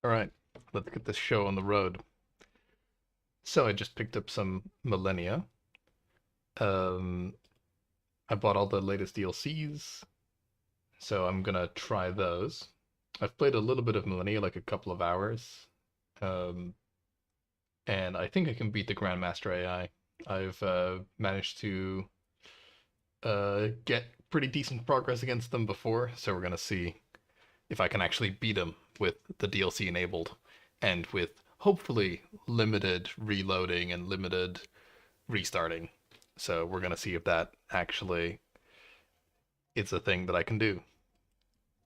All right, let's get this show on the road. So I just picked up some Millennia. Um, I bought all the latest DLCs, so I'm gonna try those. I've played a little bit of Millennia, like a couple of hours, um, and I think I can beat the Grandmaster AI. I've managed to get pretty decent progress against them before, so we're gonna see if I can actually beat them with the DLC enabled and with hopefully limited reloading and limited restarting. So we're going to see if that actually is a thing that I can do.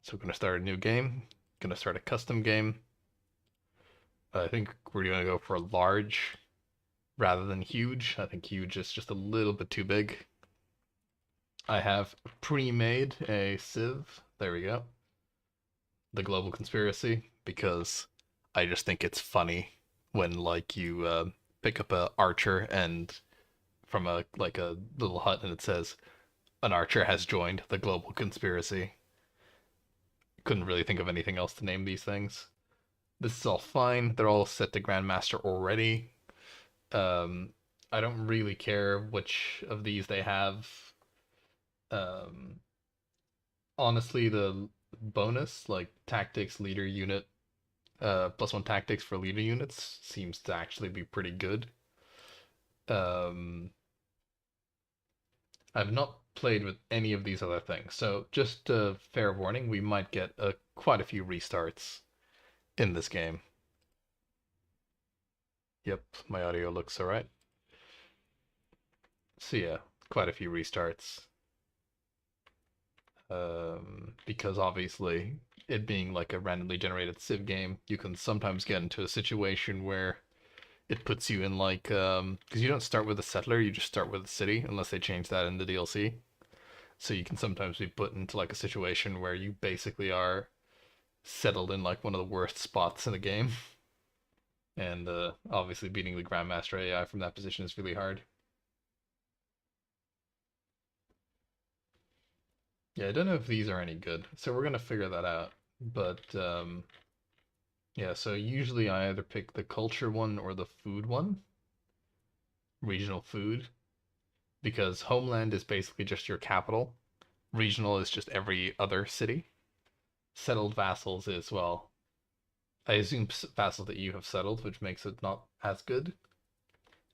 So we're going to start a new game, going to start a custom game. I think we're going to go for large rather than huge. I think huge is just a little bit too big. I have pre-made a Civ. There we go. The Global Conspiracy, because I just think it's funny when like you pick up a archer and from a little hut and it says an archer has joined the Global Conspiracy. Couldn't really think of anything else to name these things. This is all fine. They're all set to Grandmaster already. Um, I don't really care which of these they have. Um, Honestly, the bonus, like tactics, leader unit, +1 tactics for leader units, seems to actually be pretty good. Um, I've not played with any of these other things, so just a fair warning, we might get quite a few restarts in this game. Yep, my audio looks alright. So yeah, quite a few restarts. Because obviously, it being like a randomly generated Civ game, you can sometimes get into a situation where it puts you in like, because you don't start with a settler, you just start with a city, unless they change that in the DLC. So you can sometimes be put into like a situation where you basically are settled in like one of the worst spots in the game. And obviously, beating the Grandmaster AI from that position is really hard. Yeah, I don't know if these are any good, so we're gonna figure that out. But yeah, so usually I either pick the culture one or the food one, regional food, because homeland is basically just your capital. Regional is just every other city. Settled vassals is, well, I assume vassals that you have settled, which makes it not as good.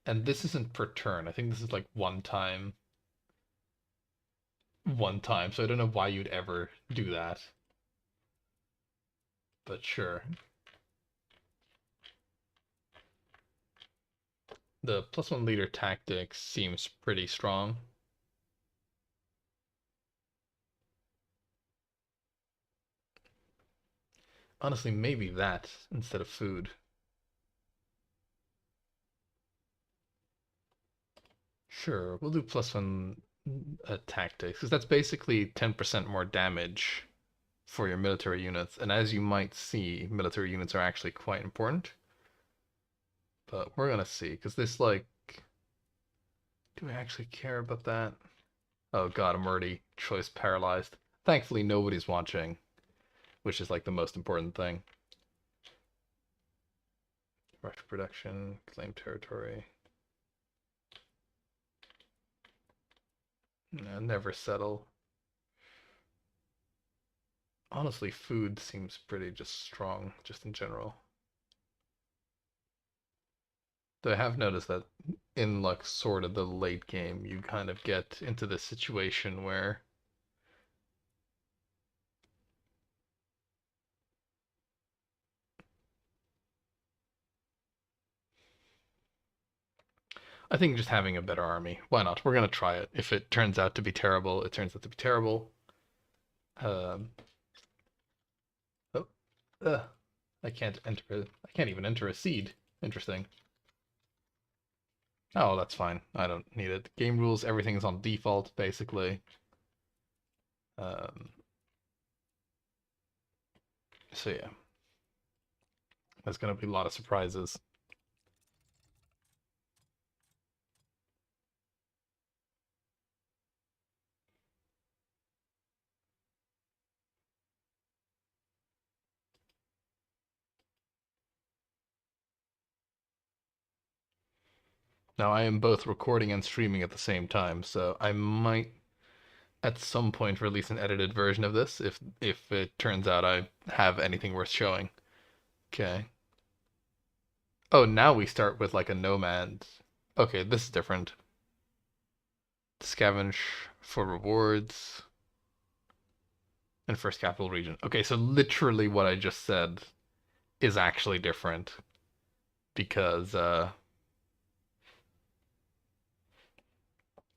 And this isn't per turn. I think this is like one time. So I don't know why you'd ever do that, but sure. The +1 leader tactics seems pretty strong. Honestly, maybe that instead of food. Sure, we'll do +1 tactics, because that's basically 10% more damage for your military units. And as you might see, military units are actually quite important. But we're gonna see, because this, like, do I actually care about that? Oh god, I'm already choice paralyzed. Thankfully, nobody's watching, which is like the most important thing. Rush production, claim territory. No, never settle. Honestly, food seems pretty just strong, just in general. Though I have noticed that in like sort of the late game, you kind of get into this situation where I think just having a better army. Why not? We're gonna try it. If it turns out to be terrible, it turns out to be terrible. Um, oh, I can't enter. I can't even enter a seed. Interesting. Oh, that's fine. I don't need it. Game rules, everything is on default, basically. Um, so yeah, there's gonna be a lot of surprises. Now I am both recording and streaming at the same time, so I might at some point release an edited version of this if it turns out I have anything worth showing. Okay. Oh, now we start with like a nomad. Okay, this is different. Scavenge for rewards and first capital region. Okay, so literally what I just said is actually different because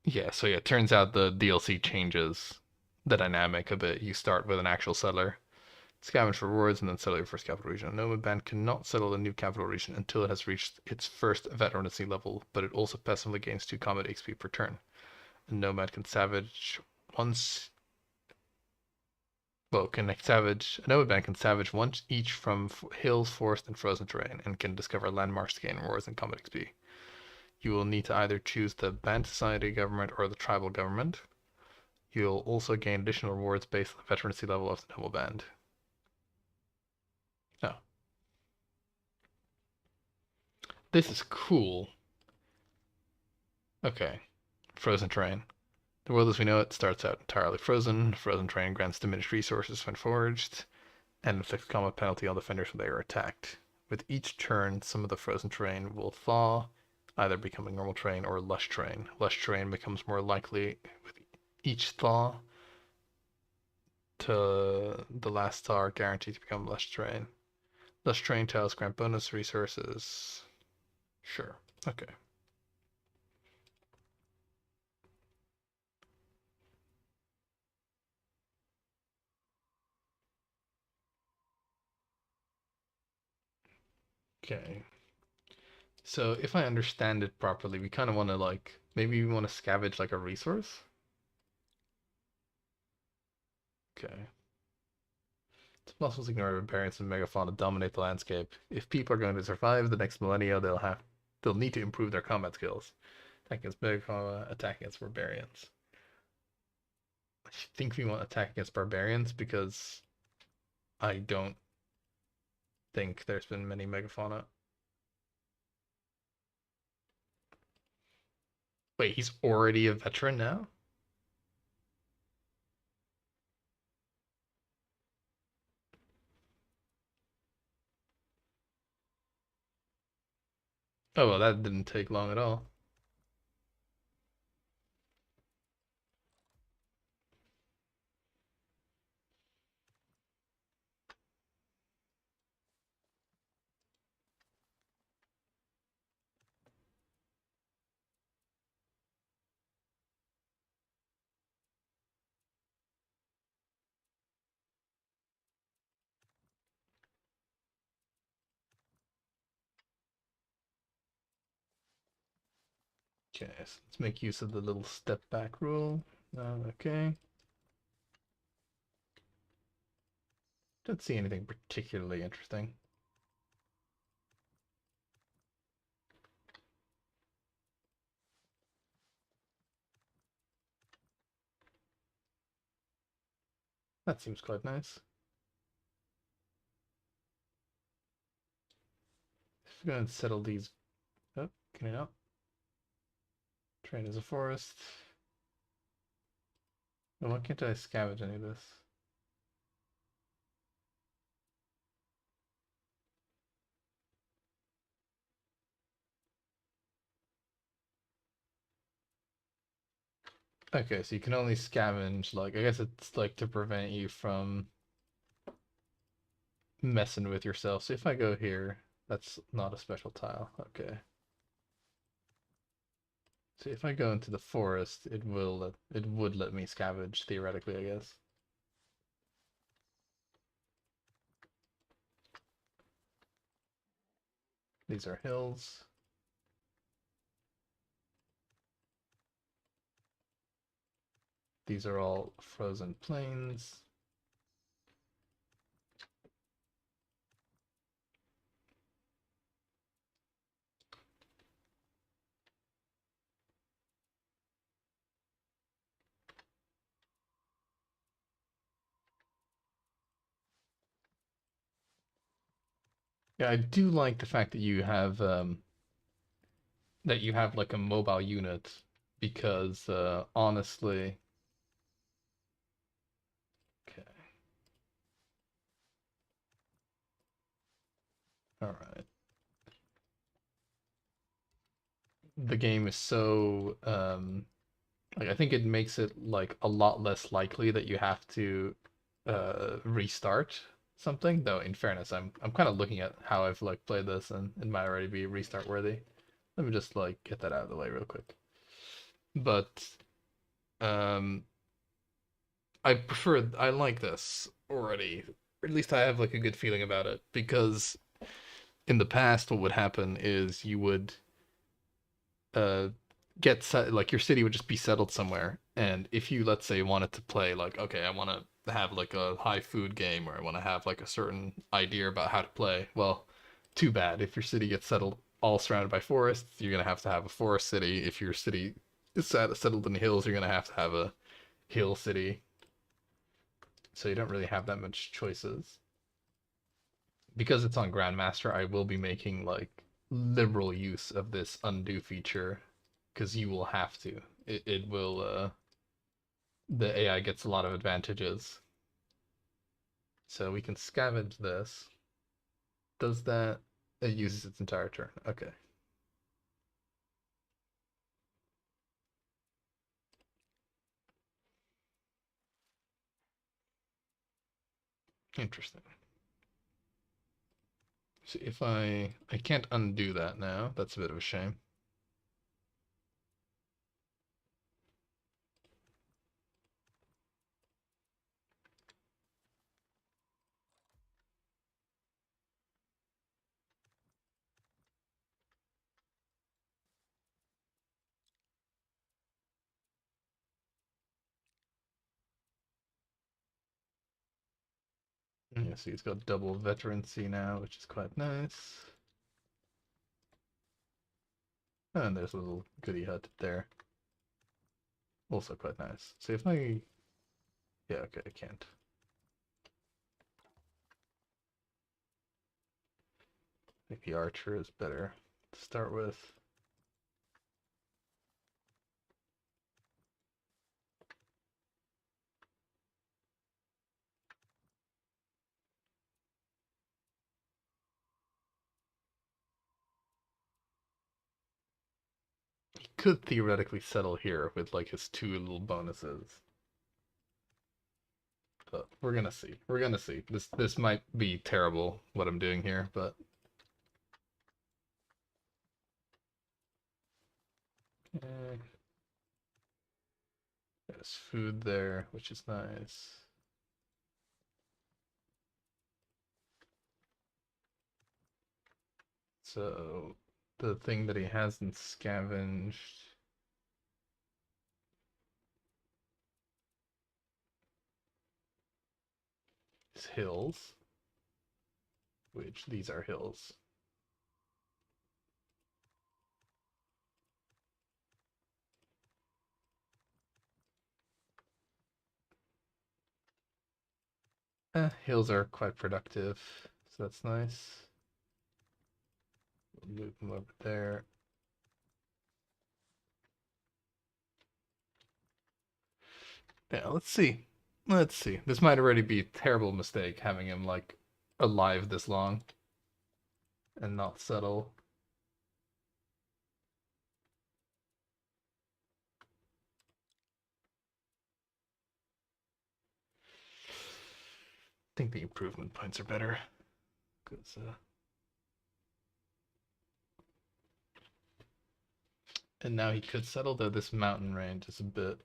yeah, so yeah, it turns out the DLC changes the dynamic a bit. You start with an actual settler, scavenge for rewards, and then settle your first capital region. A nomad band cannot settle a new capital region until it has reached its first veterancy level, but it also passively gains 2 combat XP per turn. A nomad can savage once. Well, can savage. A nomad band can savage once each from hills, forest, and frozen terrain, and can discover landmarks to gain rewards and combat XP. You will need to either choose the band society government or the tribal government. You'll also gain additional rewards based on the veterancy level of the noble band. Oh, this is cool. Okay, frozen terrain. The world as we know it starts out entirely frozen. Frozen terrain grants diminished resources when forged, and inflicts combat penalty on defenders when they are attacked. With each turn, some of the frozen terrain will thaw, either becoming normal terrain or lush terrain. Lush terrain becomes more likely with each thaw to the last thaw are guaranteed to become lush terrain. Lush terrain tiles grant bonus resources. Sure. Okay. Okay. So if I understand it properly, we kind of want to like maybe we want to scavenge like a resource. Okay. It's possible to ignore barbarians and megafauna dominate the landscape. If people are going to survive the next millennia, they'll need to improve their combat skills. Attack against megafauna, attack against barbarians. I think we want attack against barbarians because I don't think there's been many megafauna. Wait, he's already a veteran now? Oh, well, that didn't take long at all. Okay, so let's make use of the little step back rule. Okay. Don't see anything particularly interesting. That seems quite nice. Let's go and settle these. Oh, can I not? Train as a forest. Well, why can't I scavenge any of this? Okay, so you can only scavenge, like, I guess it's like to prevent you from messing with yourself. So if I go here, that's not a special tile. Okay. So if I go into the forest, it would let me scavenge theoretically, I guess. These are hills. These are all frozen plains. Yeah, I do like the fact that you have that you have like a mobile unit because honestly, okay, all right. The game is so like I think it makes it like a lot less likely that you have to restart something. Though in fairness, I'm kind of looking at how I've like played this and it might already be restart worthy. Let me just like get that out of the way real quick. But um I like this already. Or at least I have like a good feeling about it because in the past what would happen is you would uh like your city would just be settled somewhere, and if you, let's say, wanted to play like, okay, I want to have like a high food game, or I want to have like a certain idea about how to play, well, too bad. If your city gets settled all surrounded by forests, you're going to have a forest city. If your city is settled in the hills, you're going to have a hill city. So you don't really have that much choices. Because it's on Grandmaster, I will be making like liberal use of this undo feature because you will have to. It will the AI gets a lot of advantages. So we can scavenge this. Does that it uses its entire turn. Okay. Interesting. So if I can't undo that now, that's a bit of a shame. Yeah, so he's got double veterancy now, which is quite nice. And there's a little goody hut there. Also quite nice. So if I... Yeah, okay, I can't. I think the archer is better to start with. He could theoretically settle here with like his two little bonuses. But we're gonna see. We're gonna see. This might be terrible what I'm doing here, but eh, there's food there, which is nice. So the thing that he hasn't scavenged is hills, which these are hills. Hills are quite productive, so that's nice. We'll move them over there. Yeah, let's see. Let's see. This might already be a terrible mistake having him like alive this long and not settle. I think the improvement points are better because and now he could settle, though this mountain range is a bit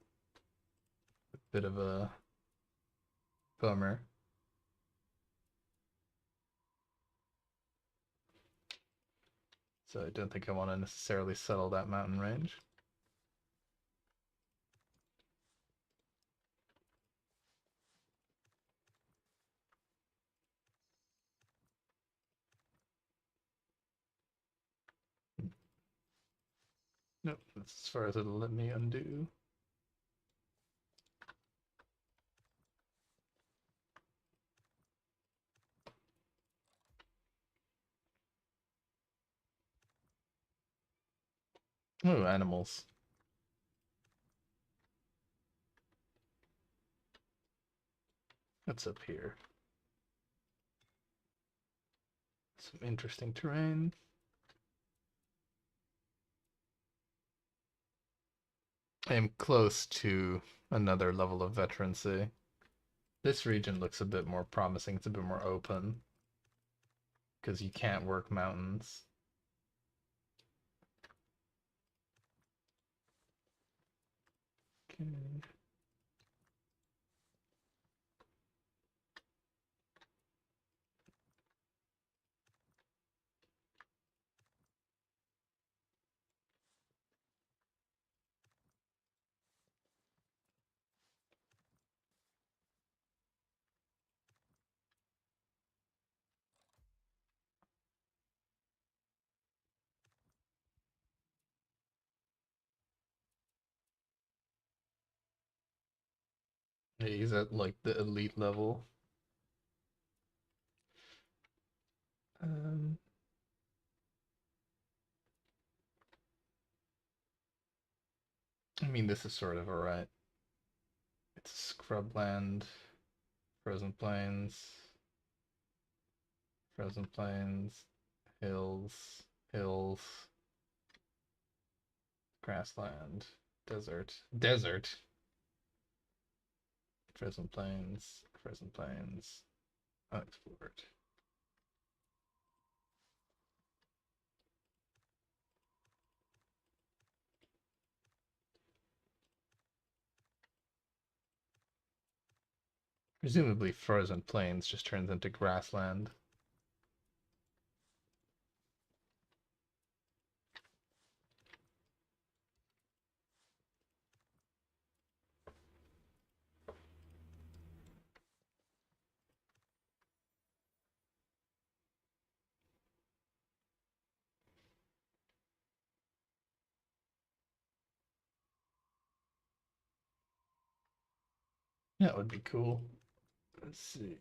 of a bummer. So I don't think I want to necessarily settle that mountain range. Nope, that's as far as it'll let me undo. Ooh, animals. What's up here? Some interesting terrain. I am close to another level of veterancy. This region looks a bit more promising. It's a bit more open because you can't work mountains. Okay. Yeah, he's at like the elite level. Um, I mean, this is sort of alright. It's scrubland, frozen plains, frozen plains, hills, hills, grassland, desert, frozen plains, unexplored. Presumably, frozen plains just turns into grassland. That would be cool. Let's see.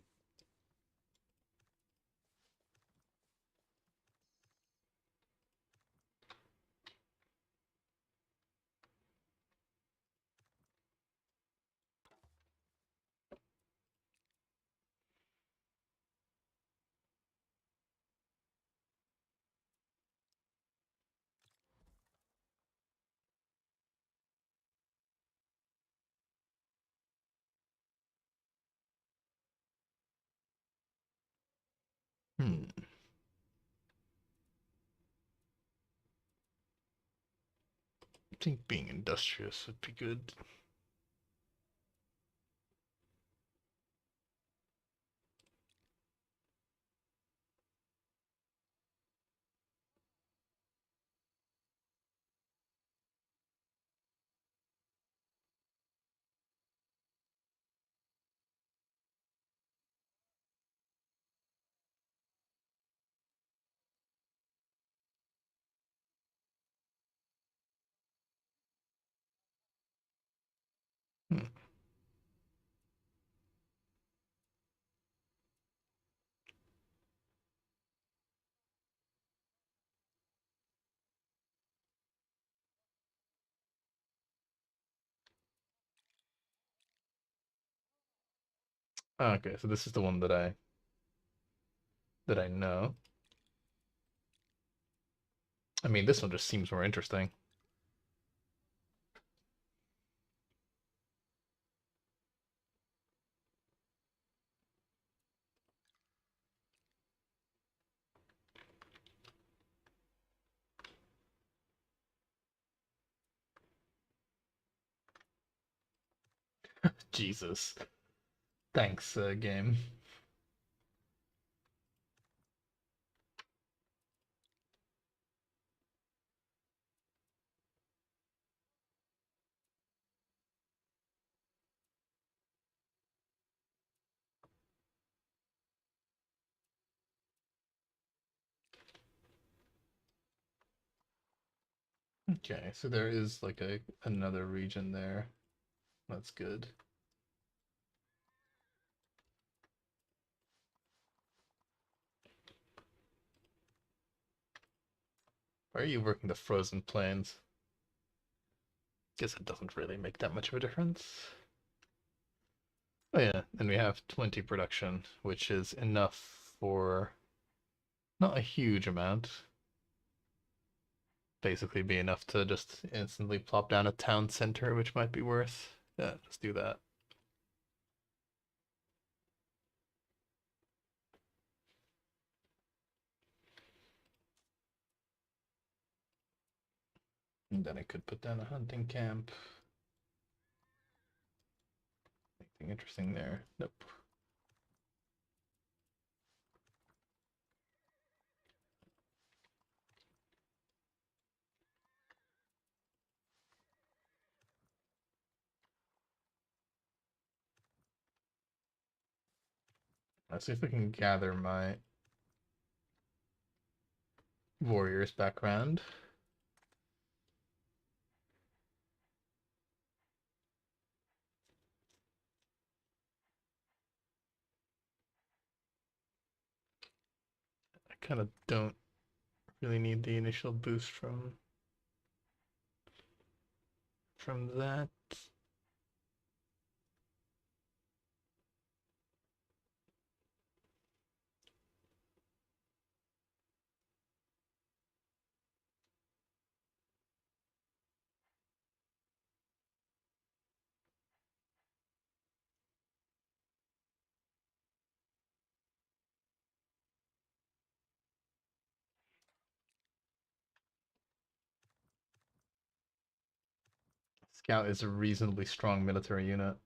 Hmm. I think being industrious would be good. Hmm. Okay, so this is the one that I know. I mean, this one just seems more interesting. Jesus. Thanks, game. Okay, so there is like another region there. That's good. Why are you working the frozen plains? Guess it doesn't really make that much of a difference. Oh yeah, and we have 20 production, which is enough for not a huge amount. Basically be enough to just instantly plop down a town center, which might be worth. Yeah, just do that. And then I could put down a hunting camp. Anything interesting there? Nope. Let's see if we can gather my warriors back around. I kind of don't really need the initial boost from that. Scout is a reasonably strong military unit.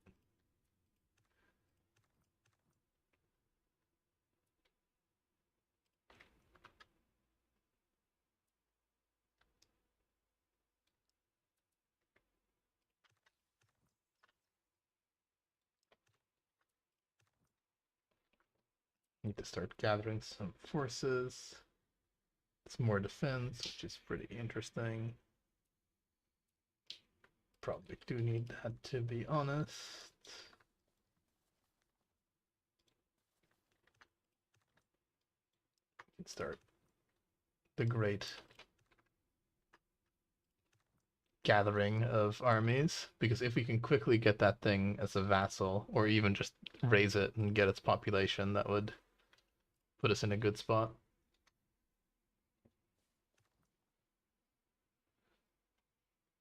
Need to start gathering some forces. It's more defense, which is pretty interesting. Probably do need that, to be honest. We can start the great gathering of armies, because if we can quickly get that thing as a vassal, or even just raise it and get its population, that would put us in a good spot.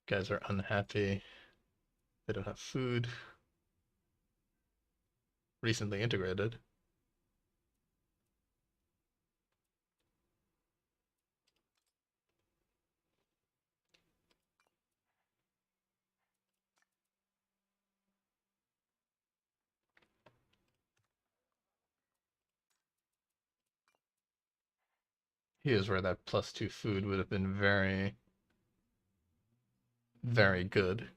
Guys are unhappy. They don't have food. Recently integrated. Here's where that +2 food would have been very, very good.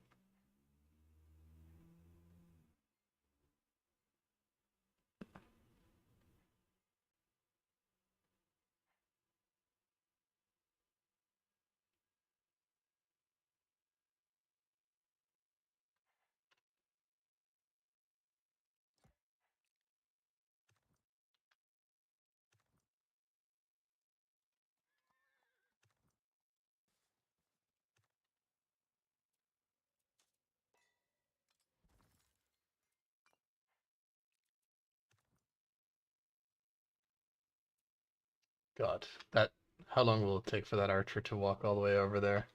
God, that how long will it take for that archer to walk all the way over there?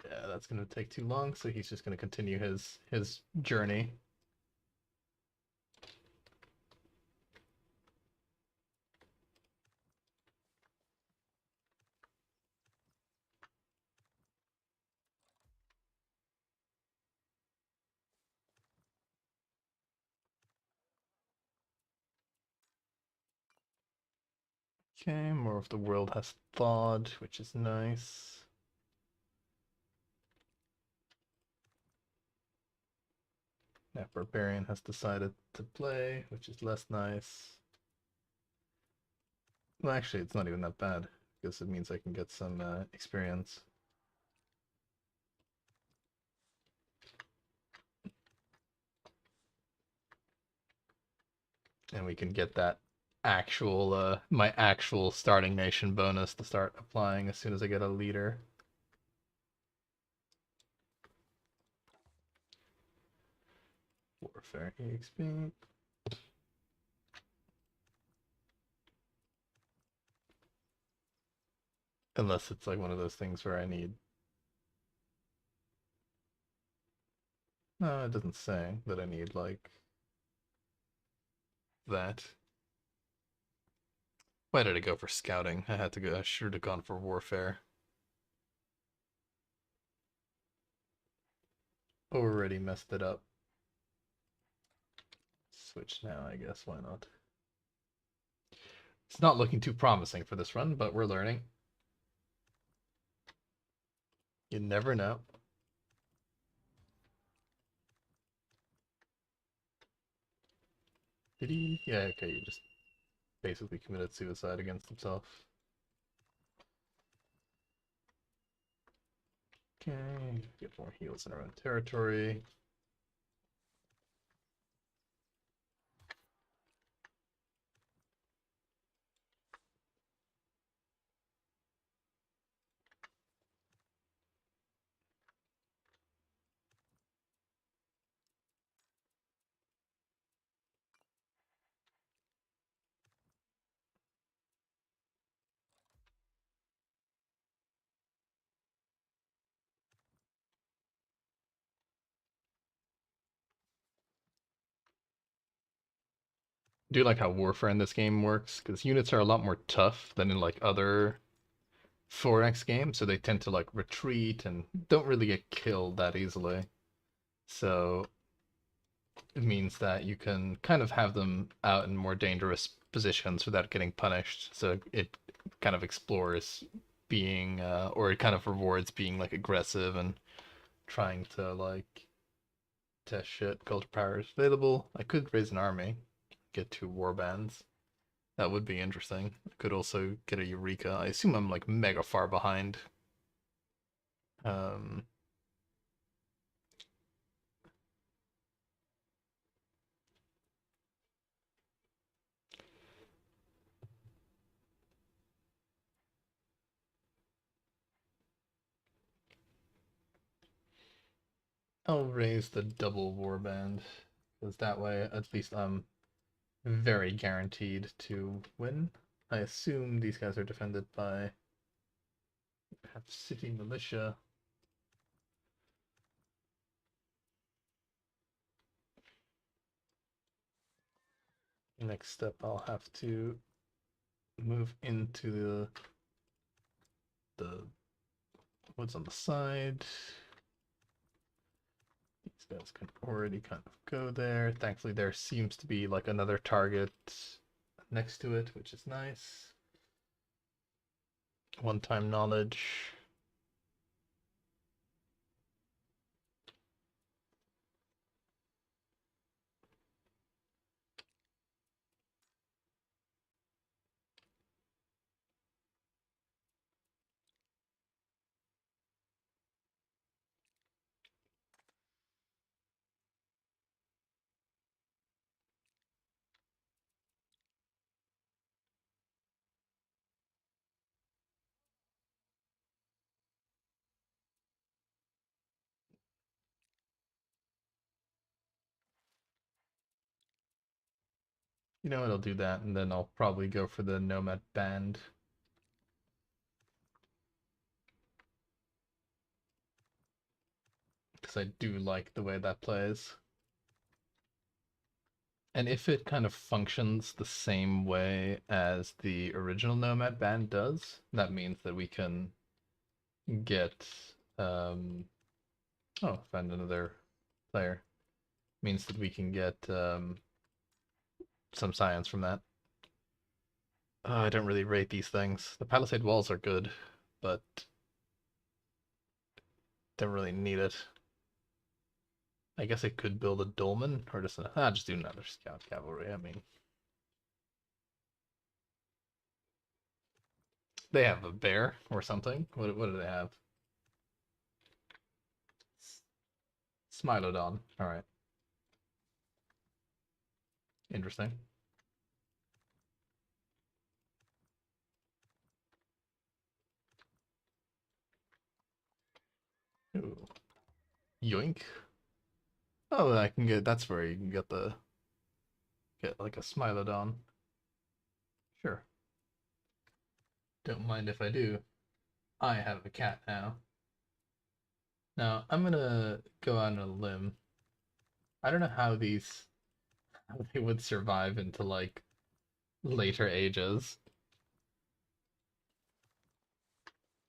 Yeah, that's gonna take too long, so he's just gonna continue his journey. Okay, more of the world has thawed, which is nice. Now Barbarian has decided to play, which is less nice. Well, actually, it's not even that bad, because it means I can get some experience. And we can get that actual, my actual starting nation bonus to start applying as soon as I get a leader. Warfare EXP. Unless it's like one of those things where I need... No, it doesn't say that I need like that. Why did I go for scouting? I had to go. I should have gone for warfare. Already messed it up. Switch now, I guess. Why not? It's not looking too promising for this run, but we're learning. You never know. Did he? Yeah, okay, you just basically committed suicide against himself. Okay, get more heals in our own territory. Do you like how warfare in this game works? Because units are a lot more tough than in like other 4X games, so they tend to like retreat and don't really get killed that easily. So it means that you can kind of have them out in more dangerous positions without getting punished. So it kind of explores being, or it kind of rewards being like aggressive and trying to like test shit. Culture power is available. I could raise an army, get 2 warbands. That would be interesting. I could also get a Eureka. I assume I'm like mega far behind. Um, I'll raise the double warband because that way at least I'm very guaranteed to win. I assume these guys are defended by have city militia. Next step, I'll have to move into the woods on the side. These guys can already kind of go there. Thankfully, there seems to be like another target next to it, which is nice. One-time knowledge. You know what, I'll do that, and then I'll probably go for the Nomad Band. Because I do like the way that plays. And if it kind of functions the same way as the original Nomad Band does, that means that we can get... Oh, found another player. Means that we can get some science from that. Oh, I don't really rate these things. The Palisade walls are good, but don't really need it. I guess I could build a dolmen, or just do another scout cavalry. I mean, they have a bear or something. What do they have? Smilodon. All right, interesting. Ooh. Yoink. Oh, I can get. That's where you can get like a Smilodon. Sure. Don't mind if I do. I have a cat now. Now I'm gonna go on a limb. I don't know how they would survive into like later ages.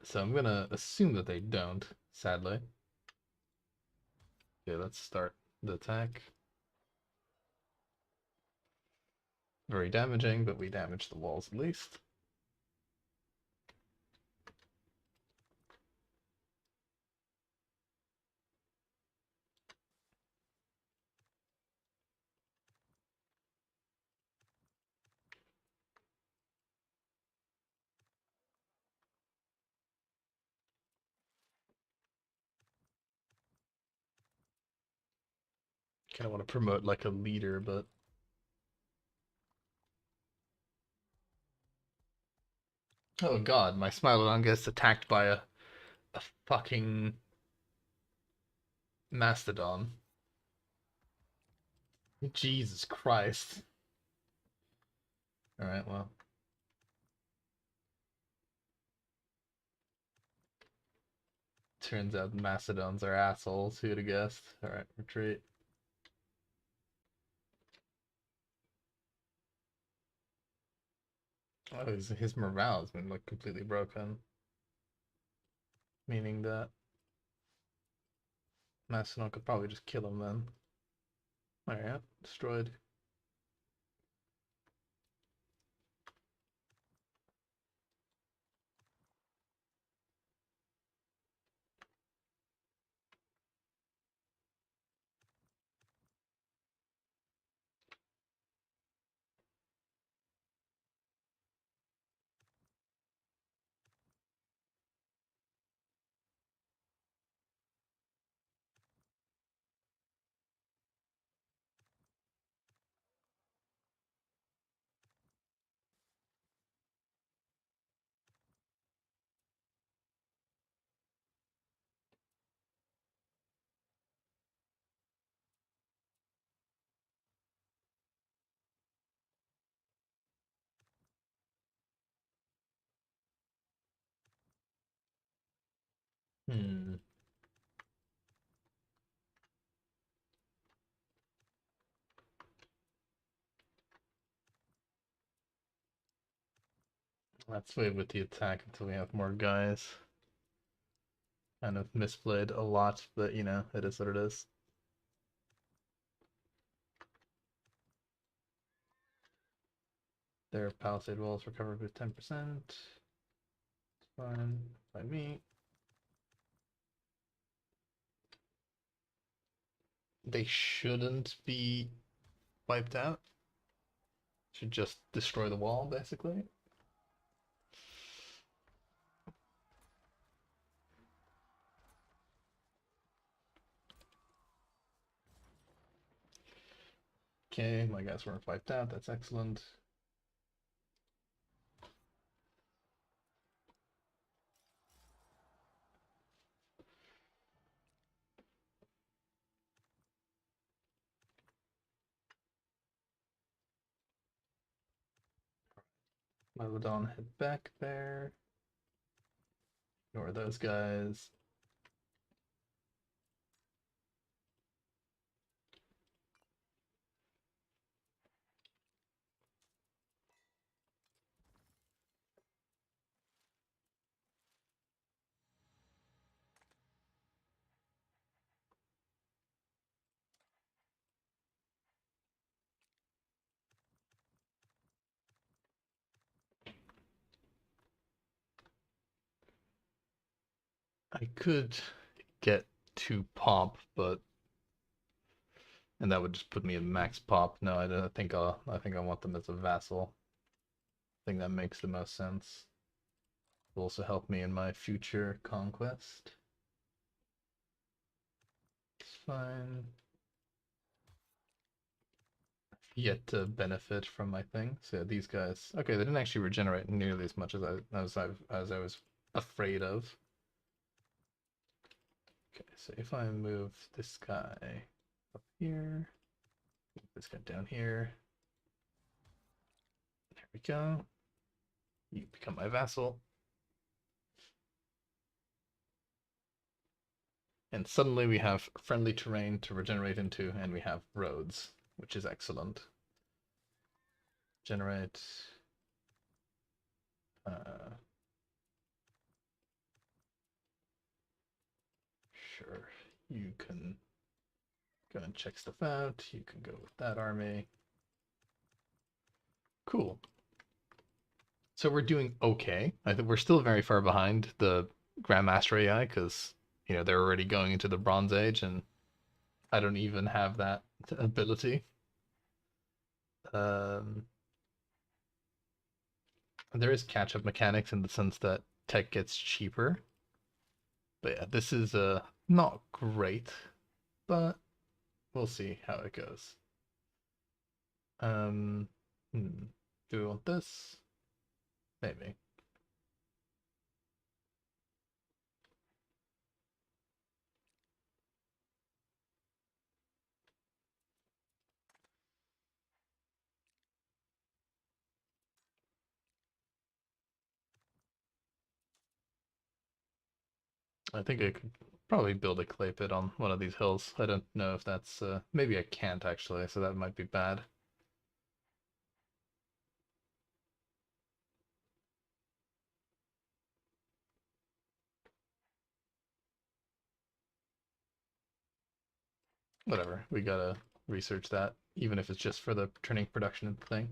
So I'm gonna assume that they don't, sadly. Okay, let's start the attack. Very damaging, but we damage the walls at least. Kind of want to promote like a leader, but oh god, my Smilodon gets attacked by a fucking mastodon. Jesus Christ. All right, well, turns out mastodons are assholes. Who'd have guessed? All right, retreat. Oh, his morale has been like completely broken, meaning that Mastodon could probably just kill him then. Alright, destroyed. Hmm. Let's wait with the attack until we have more guys. Kind of misplayed a lot, but you know, it is what it is. Their palisade walls recovered with 10%. Fine by me. They shouldn't be wiped out. Should just destroy the wall, basically. Okay, my guys weren't wiped out. That's excellent. Mylodon head back there. Ignore those guys. I could get 2 pop, but and that would just put me at max pop. No, I don't think I think I want them as a vassal. I think that makes the most sense. Will also help me in my future conquest. It's fine. Yet to benefit from my thing. So these guys, okay, they didn't actually regenerate nearly as much as I was afraid of. Okay, so if I move this guy up here. This guy down here. There we go. You become my vassal. And suddenly we have friendly terrain to regenerate into, and we have roads, which is excellent. Generate. Sure, you can go and check stuff out. You can go with that army. Cool. So we're doing okay. I think we're still very far behind the Grandmaster AI because, they're already going into the Bronze Age and I don't even have that ability. Um, there is catch-up mechanics in the sense that tech gets cheaper. But yeah, this is not great, but we'll see how it goes. Um, Do we want this? Maybe. I think I could probably build a clay pit on one of these hills. I don't know if that's maybe I can't actually, so that might be bad. Whatever. We gotta research that, even if it's just for the turning production thing.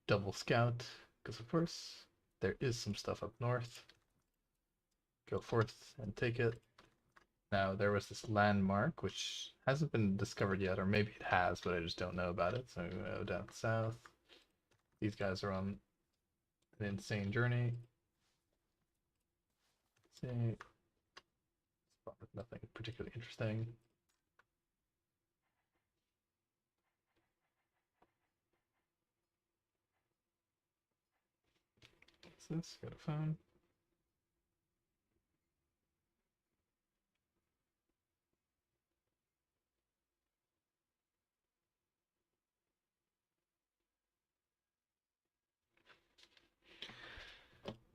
Double scout, because of course there is some stuff up north. Go forth and take it. Now, there was this landmark, which hasn't been discovered yet, or maybe it has, but I just don't know about it. So I'm going to go down south. These guys are on an insane journey. See, nothing particularly interesting. What's this? Got a phone.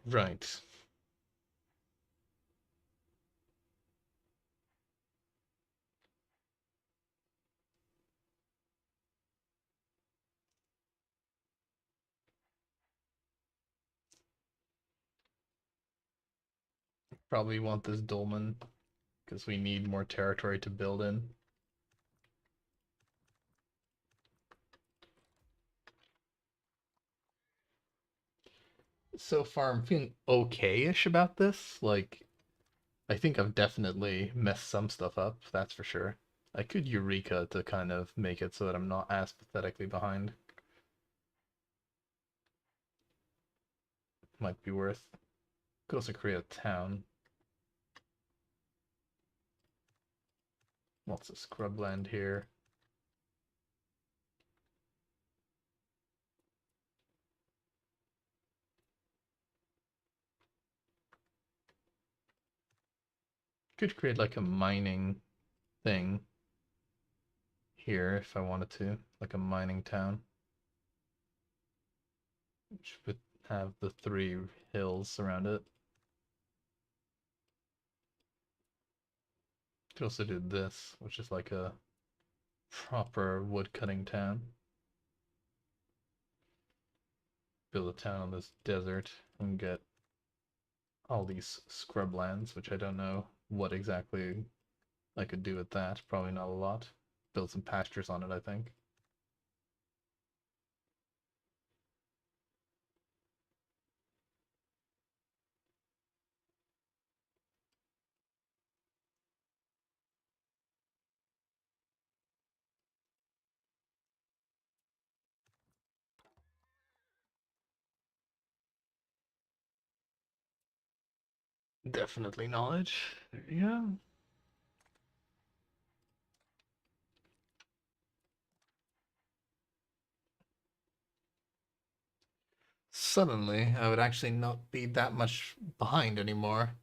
Right. Probably want this dolmen because we need more territory to build in. So far, I'm feeling okay-ish about this. Like, I think I've definitely messed some stuff up, that's for sure. I could Eureka to kind of make it so that I'm not as pathetically behind. Might be worth. Could also create a town. Lots of scrubland here. Could create like a mining thing here if I wanted to, like a mining town. Which would have the 3 hills around it. Could also do this, which is like a proper woodcutting town. Build a town on this desert and get all these scrublands, which I don't know what exactly I could do with that. Probably not a lot. Build some pastures on it, I think. Definitely knowledge. There you go. Suddenly, I would actually not be that much behind anymore.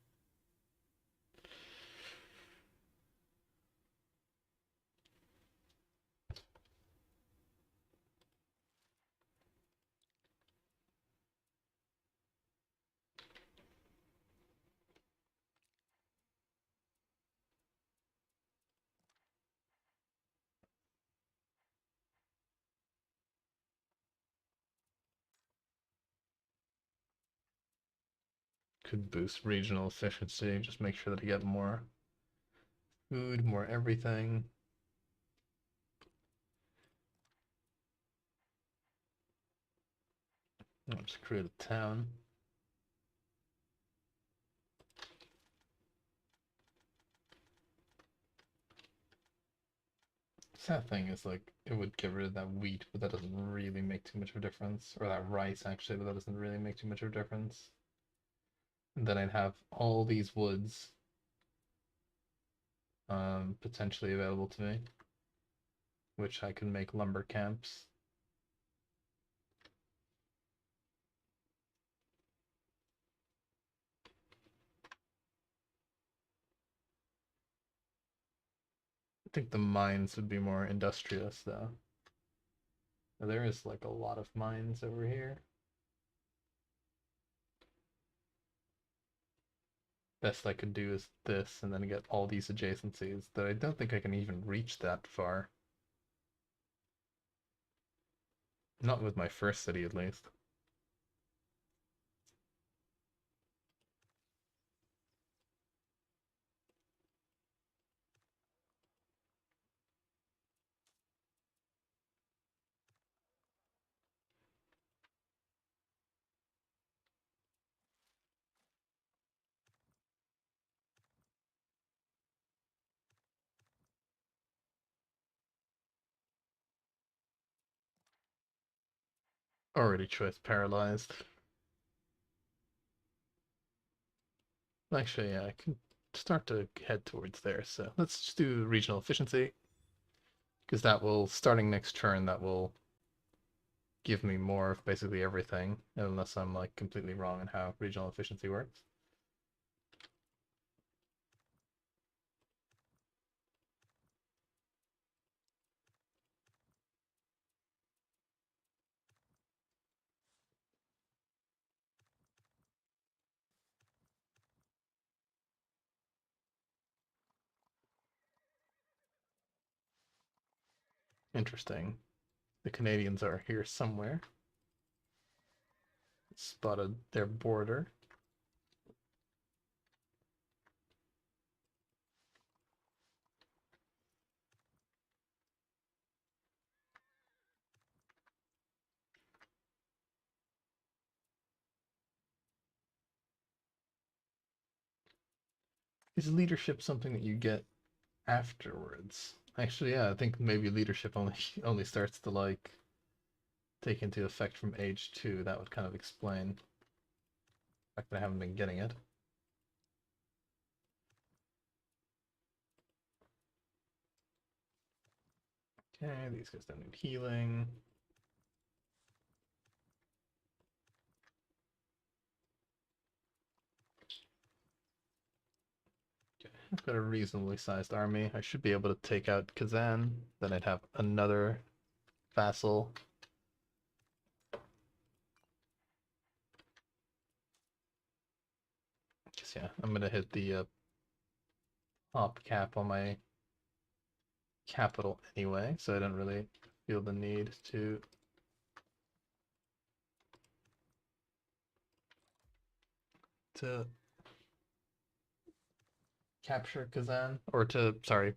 could boost regional efficiency. Just make sure that I get more food, more everything. I'll just create a town. Sad thing is, like, it would get rid of that wheat, but that doesn't really make too much of a difference. Or that rice, actually, but that doesn't really make too much of a difference. And then I'd have all these woods potentially available to me, which I can make lumber camps. I think the mines would be more industrious, though. There is, like, a lot of mines over here. Best I could do is this, and then get all these adjacencies, that I don't think I can even reach that far. Not with my first city, at least. Already choice paralyzed. Actually, yeah, I can start to head towards there. So let's just do regional efficiency, because that will, starting next turn, that will give me more of basically everything, unless I'm like completely wrong in how regional efficiency works. Interesting. The Canadians are here somewhere. Spotted their border. Is leadership something that you get afterwards? Actually, yeah, I think maybe leadership only only starts to like take into effect from age 2. That would kind of explain the fact that I haven't been getting it. Okay, these guys don't need healing. Okay, I've got a reasonably sized army. I should be able to take out Kazan. Then I'd have another vassal. Just yeah, I'm gonna hit the top cap on my capital anyway, so I don't really feel the need to capture Kazan, or to, sorry,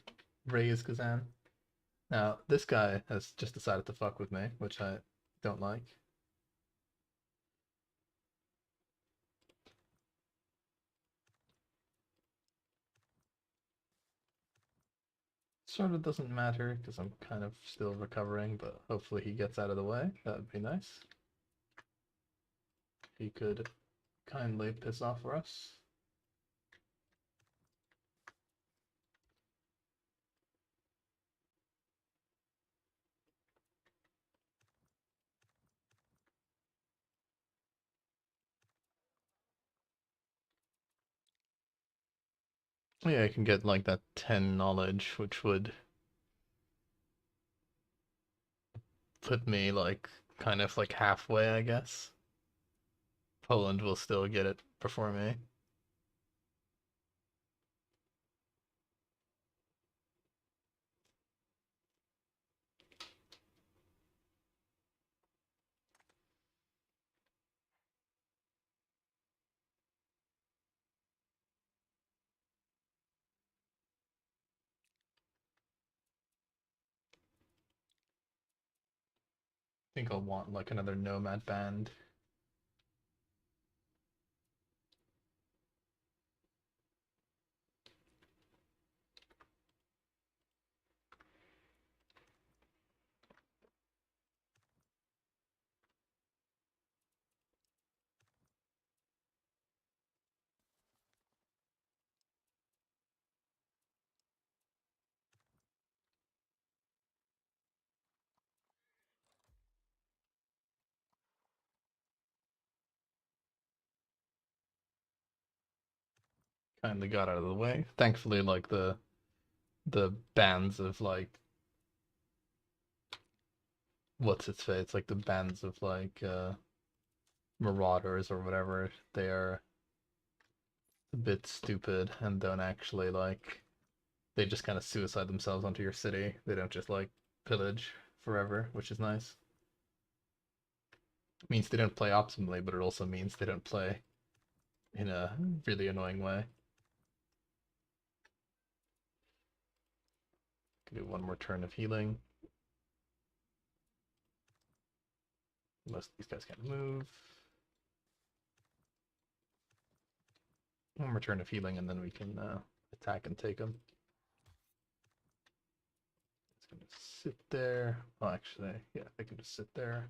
raise Kazan. Now, this guy has just decided to fuck with me, which I don't like. Sort of doesn't matter, because I'm kind of still recovering, but hopefully he gets out of the way. That would be nice. He could kindly piss off for us. Yeah, I can get like that 10 knowledge, which would put me like kind of like halfway, I guess. Poland will still get it before me. think I'll want like another nomad band. Kind of got out of the way. Thankfully, like the bands of like what's its face, like the bands of like marauders or whatever, they are a bit stupid and don't actually like they just kind of suicide themselves onto your city. They don't just like pillage forever, which is nice. It means they don't play optimally, but it also means they don't play in a really annoying way. Can do one more turn of healing. Most of these guys can't move. One more turn of healing, and then we can attack and take them. It's gonna sit there. Well, actually, yeah, they can just sit there.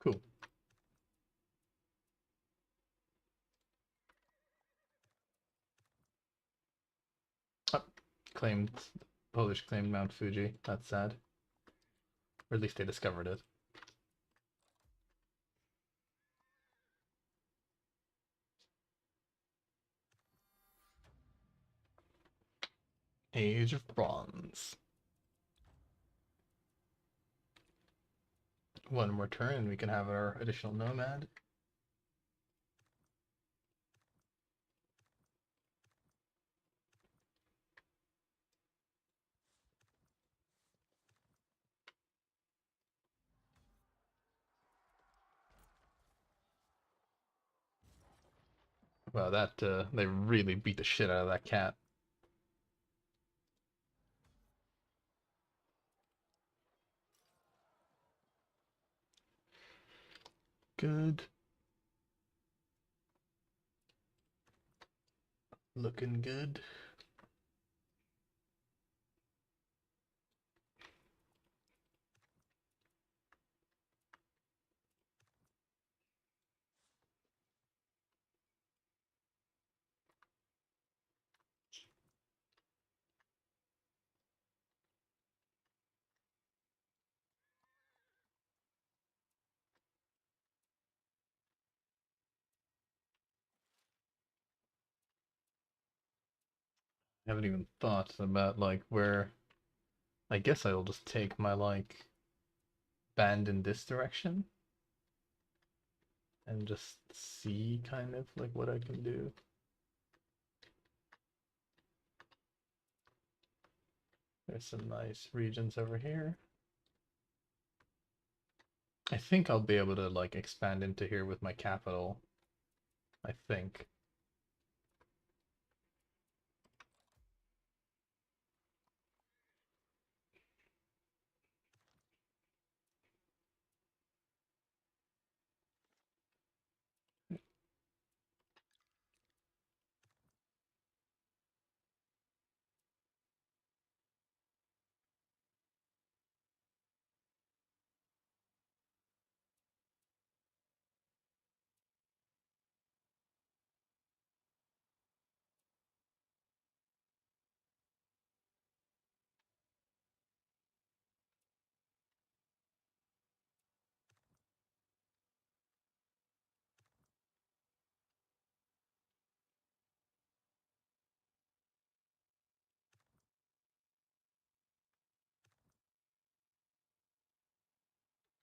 Cool. Oh, claimed Polish claimed Mount Fuji. That's sad. Or at least they discovered it. Age of Bronze. One more turn, and we can have our additional nomad. Wow, that they really beat the shit out of that cat. Good. Looking good. I haven't even thought about like where. I guess I'll just take my like band in this direction and just see kind of like what I can do. There's some nice regions over here. I think I'll be able to like expand into here with my capital. I think.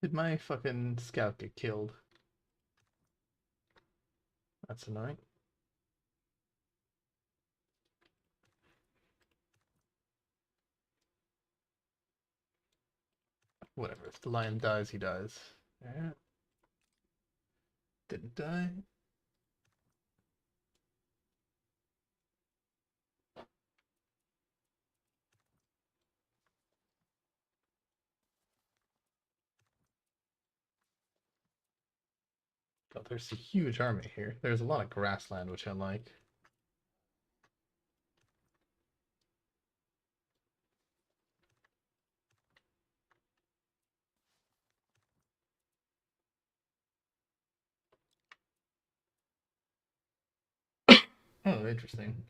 Did my fucking scout get killed? That's annoying. Whatever. If the lion dies, he dies. Yeah. Didn't die. Oh, there's a huge army here. There's a lot of grassland, which I like. Oh, interesting.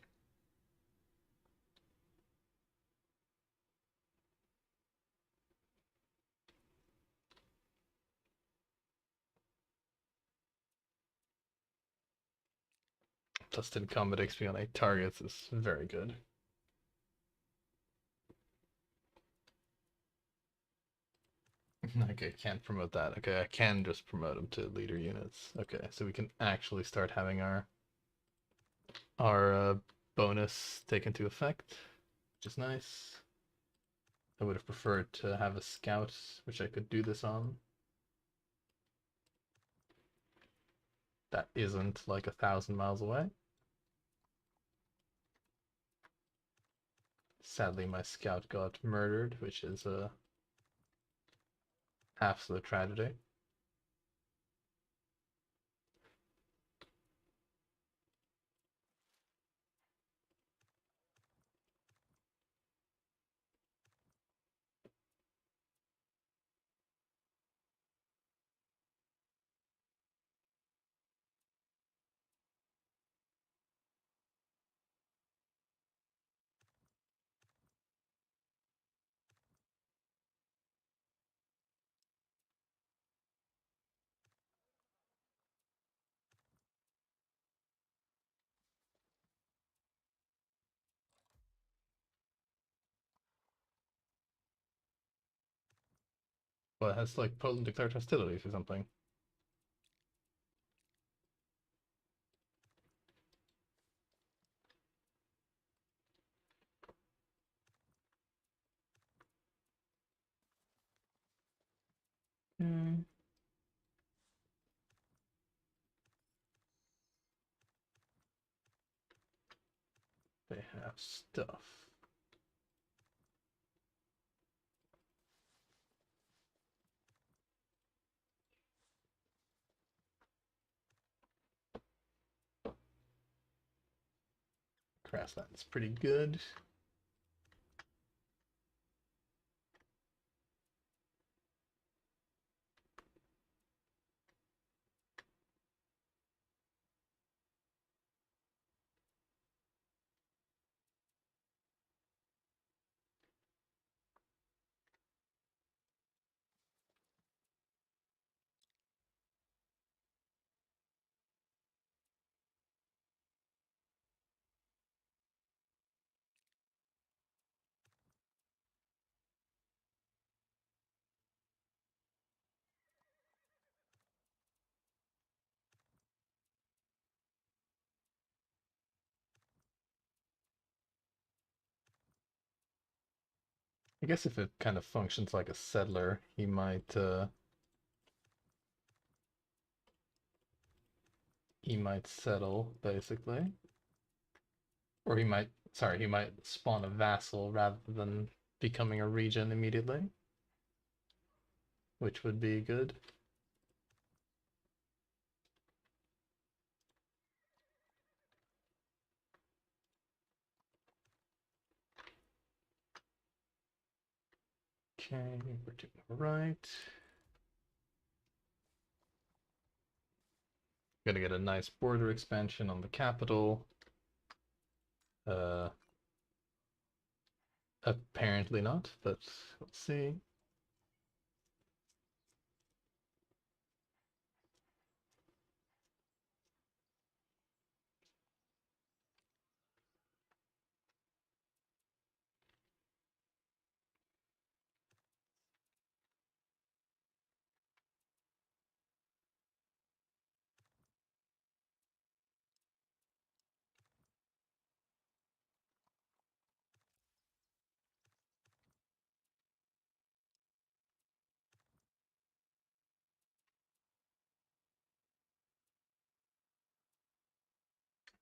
Plus 10 combat XP on 8 targets is very good. Okay, can't promote that. Okay, I can just promote them to leader units. Okay, so we can actually start having our bonus take into effect, which is nice. I would have preferred to have a scout, which I could do this on. That isn't like 1,000 miles away. Sadly, my scout got murdered, which is a absolute tragedy. Well, it has like Poland declared hostilities or something. Mm. They have stuff. Grassland's pretty good. I guess if it kind of functions like a settler, he might settle basically, or he might spawn a vassal rather than becoming a region immediately, which would be good. Okay, we're to the right. Gonna get a nice border expansion on the capital. Uh, Apparently not, but let's see.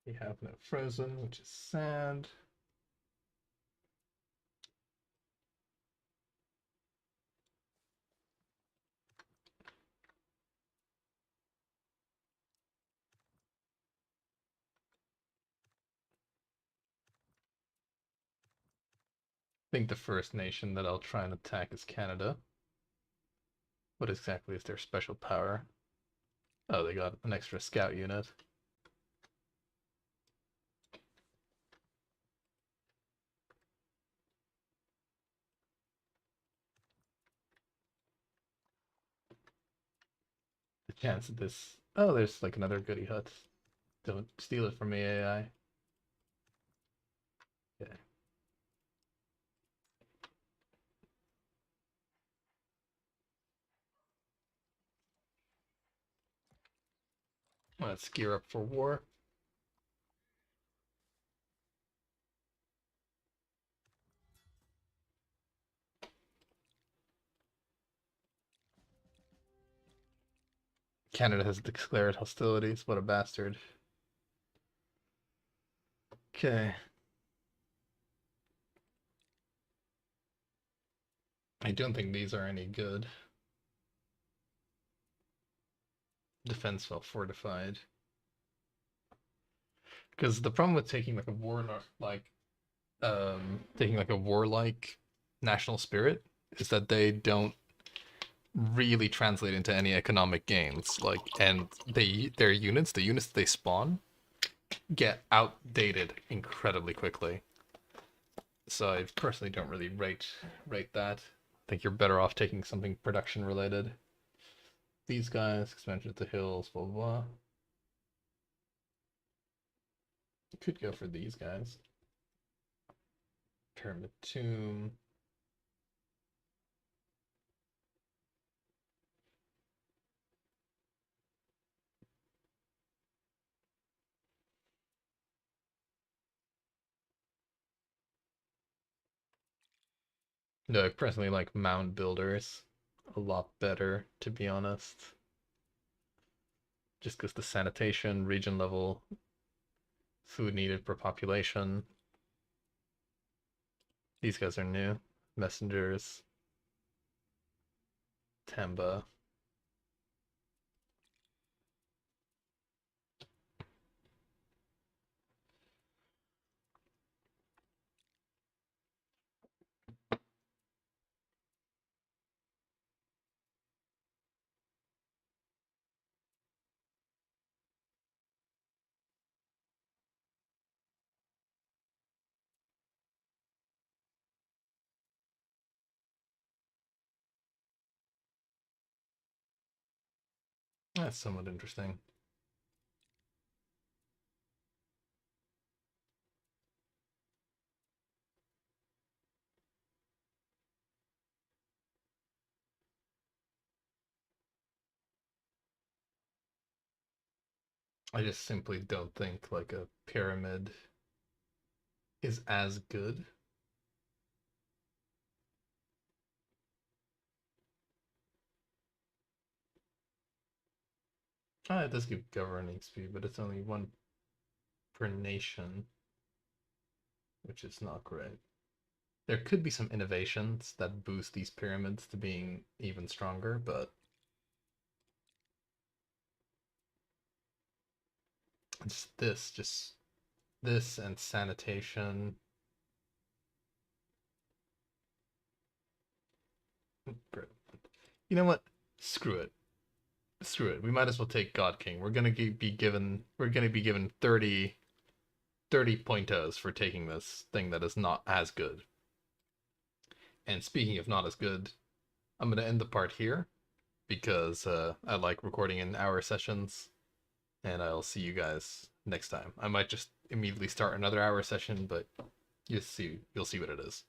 We have no frozen, which is sad. I think the first nation that I'll try and attack is Canada. What exactly is their special power? Oh, they got an extra scout unit. The chance of this... Oh, there's like another goody hut. Don't steal it from me, AI. Okay. Let's gear up for war. Canada has declared hostilities. What a bastard. Okay. I don't think these are any good. Defense well fortified. Because the problem with taking like a taking like a warlike national spirit is that they don't really translate into any economic gains. Like, and their units, the units that they spawn, get outdated incredibly quickly. So I personally don't really rate that. I think you're better off taking something production related. These guys, expansion to the hills, blah blah blah. You could go for these guys. Pyramid Tomb. No, I personally like mound builders a lot better, to be honest. Just because the sanitation, region level, food needed per population. These guys are new. Messengers, Tamba. That's somewhat interesting. I just simply don't think like a pyramid is as good. It does give governing speed, but it's only one per nation, which is not great. There could be some innovations that boost these pyramids to being even stronger, but it's just this and sanitation. You know what? Screw it. Screw it. We might as well take God King. We're gonna be given 30 pointos for taking this thing that is not as good. And speaking of not as good, I'm gonna end the part here because I like recording in hour sessions, and I'll see you guys next time. I might just immediately start another hour session, but you'll see what it is.